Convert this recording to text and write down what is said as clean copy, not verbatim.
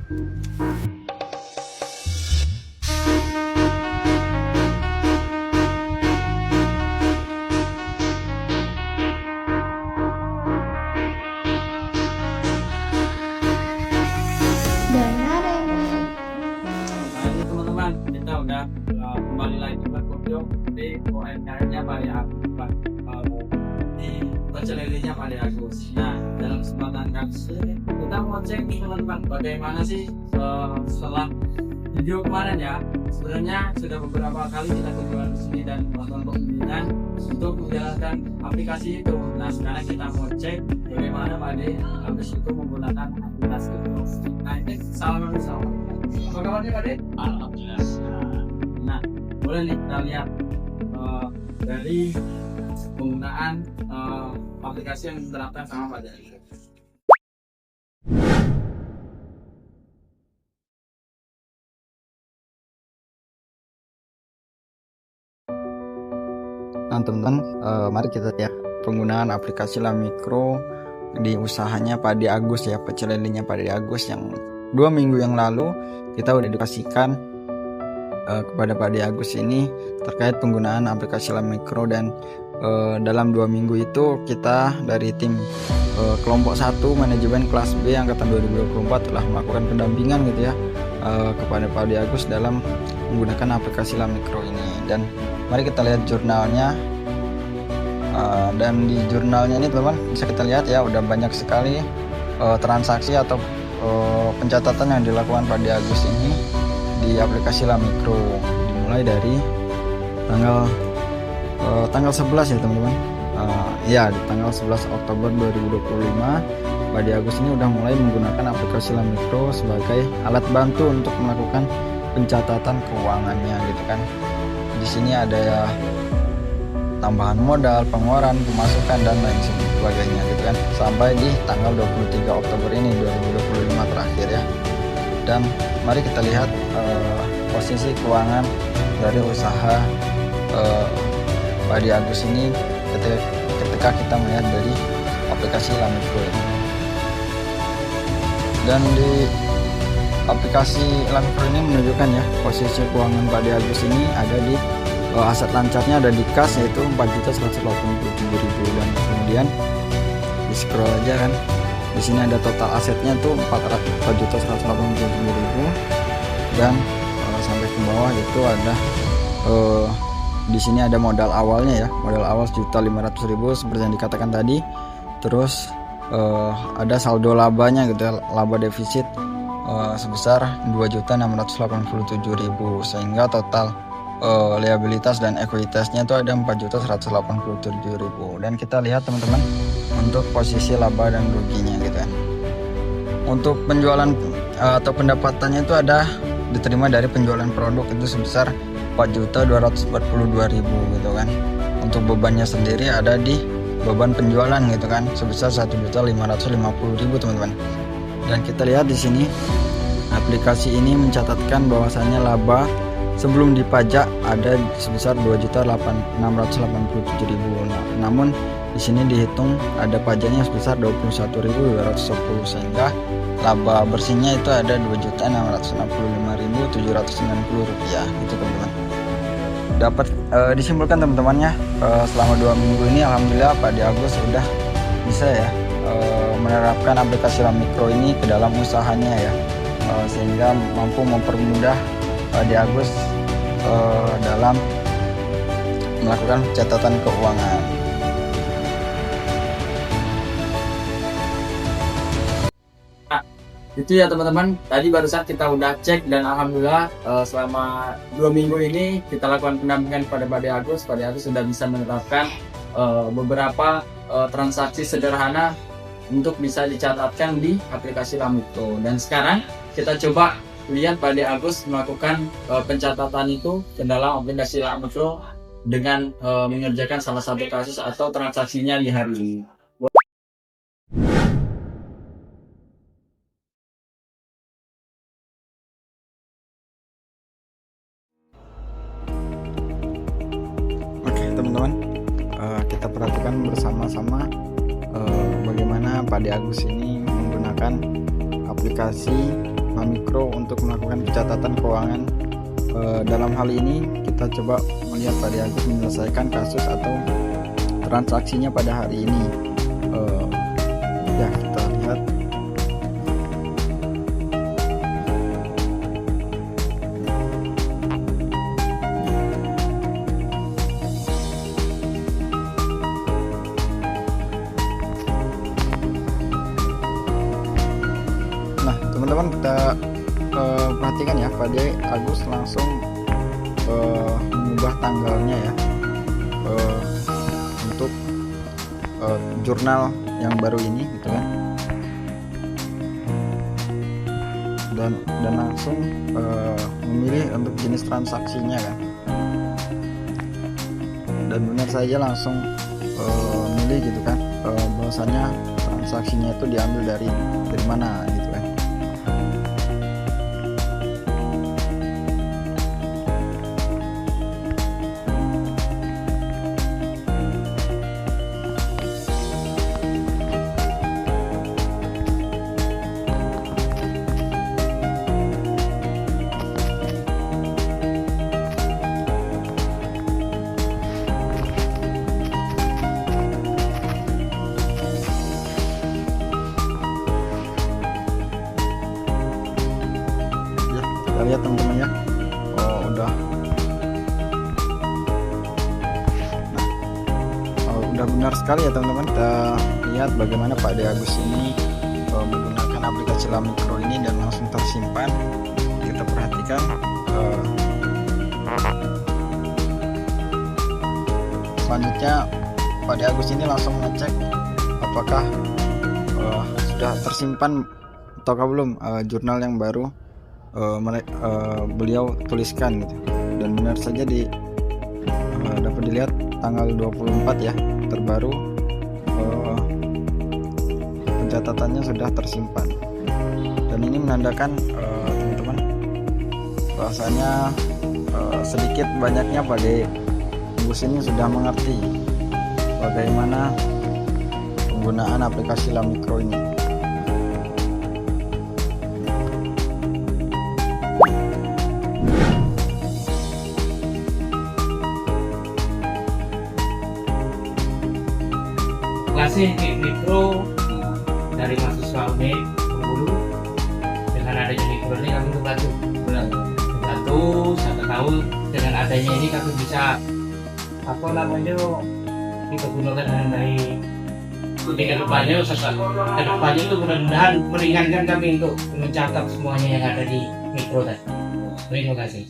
Kita udah kembali lagi berkunjung di UMKM-nya Pak Agus, di pecel lelenya Pak Agus. Nah, dalam kesempatan kali ini kita mau cek nih teman-teman, bagaimana sih setelah video kemarin ya. Sebenarnya sudah beberapa kali kita kunjungan di sini dan melakukan pembinaan untuk menjalankan aplikasi itu. Nah, sekarang kita mau cek bagaimana Pak Agus itu menggunakan aplikasi itu. Nah, ini salam bersama. Apa kabarnya Pak De? Alhamdulillah. Nah, boleh nih kita lihat dari penggunaan aplikasi yang diterapkan sama Pak De. Nah teman-teman, mari kita lihat penggunaan aplikasi Lamikro di usahanya Pak Agus ya, pecel lelenya Pak Agus yang 2 minggu yang lalu kita udah edukasikan kepada Pak Agus ini terkait penggunaan aplikasi Lamikro. Dan dalam 2 minggu itu kita dari tim kelompok 1 manajemen kelas B angkatan 2024 telah melakukan pendampingan gitu ya kepada Pak Agus dalam menggunakan aplikasi Lamikro ini. Dan mari kita lihat jurnalnya. Dan di jurnalnya ini teman-teman bisa kita lihat ya, udah banyak sekali transaksi atau pencatatan yang dilakukan Pak Agus ini di aplikasi Lamikro, dimulai dari tanggal 11 ya teman-teman. Ya di tanggal 11 Oktober 2025 Pak Agus ini udah mulai menggunakan aplikasi Lamikro sebagai alat bantu untuk melakukan pencatatan keuangannya gitu kan. Di sini ada ya tambahan modal, pengeluaran, pemasukan dan lain sebagainya gitu kan, sampai di tanggal 23 Oktober ini 2025 terakhir ya. Dan mari kita lihat posisi keuangan dari usaha Pak Agus ini ketika kita melihat dari aplikasi Lamikro ini. Dan di aplikasi Lamikro ini menunjukkan ya posisi keuangan Pak Agus ini ada di aset lancarnya ada di kas yaitu 4.187.000, dan kemudian di scroll aja kan, di sini ada total asetnya tuh 4.187.000, dan sampai ke bawah itu ada di sini ada modal awalnya ya, modal awal 1.500.000 seperti yang dikatakan tadi. Terus ada saldo labanya gitu ya, laba defisit sebesar 2.687.000, sehingga total liabilitas dan ekuitasnya itu ada 4.187.000. Dan kita lihat teman-teman untuk posisi laba dan ruginya gitu kan. Untuk penjualan atau pendapatannya itu ada diterima dari penjualan produk itu sebesar 4.242.000 gitu kan. Untuk bebannya sendiri ada di beban penjualan gitu kan sebesar 1.550.000 teman-teman. Dan kita lihat di sini aplikasi ini mencatatkan bahwasannya laba sebelum dipajak ada sebesar 2.687.000. Namun di sini dihitung ada pajaknya sebesar 21.210, sehingga laba bersihnya itu ada 2.665.790 rupiah gitu teman-teman. Dapat disimpulkan teman-temannya, selama 2 minggu ini alhamdulillah Pak Agus sudah bisa ya menerapkan aplikasi Lamikro ini ke dalam usahanya ya, sehingga mampu mempermudah Pak Agus dalam melakukan catatan keuangan. Nah, itu ya teman-teman, tadi barusan kita udah cek dan alhamdulillah selama 2 minggu ini kita lakukan pendampingan kepada Pak Agus. Pak Agus sudah bisa menerapkan beberapa transaksi sederhana untuk bisa dicatatkan di aplikasi Lamikro. Dan sekarang kita coba lihat Pak Agus melakukan pencatatan itu ke dalam aplikasi Lamikro dengan mengerjakan salah satu kasus atau transaksinya di hari ini. Oke teman-teman, kita perhatikan bersama-sama bagaimana Pak Agus ini menggunakan aplikasi Mikro untuk melakukan pencatatan keuangan. Dalam hal ini kita coba melihat Pak De Agus menyelesaikan kasus atau transaksinya pada hari ini. Ya, kita lihat. Nah, teman-teman, kita perhatikan ya, Pak De Agus langsung mengubah tanggalnya ya untuk jurnal yang baru ini gitu kan, dan langsung memilih untuk jenis transaksinya kan, dan benar saja langsung milih gitu kan, bahwasanya transaksinya itu diambil dari mana gitu kan. Kita lihat teman-teman ya, udah benar sekali ya teman-teman. Kita lihat bagaimana Pak De Agus ini menggunakan aplikasi Lamikro ini dan langsung tersimpan. Kita perhatikan selanjutnya Pak De Agus ini langsung ngecek apakah sudah tersimpan ataukah belum jurnal yang baru beliau tuliskan gitu. Dan benar saja dapat dilihat tanggal 24 ya terbaru, pencatatannya sudah tersimpan, dan ini menandakan teman-teman bahwasanya sedikit banyaknya Pak De Agus ini sudah mengerti bagaimana penggunaan aplikasi Lamikro ini. Klasik mikro dari mahasiswa UNED Bengkulu. Dengan adanya mikro ini kami membantu 1 tahun. Dengan adanya ini kami bisa kita gunakan dengan baik. Di kedepannya itu mudah-mudahan meringankan kami untuk mencatat semuanya yang ada di mikro tadi. Terima kasih.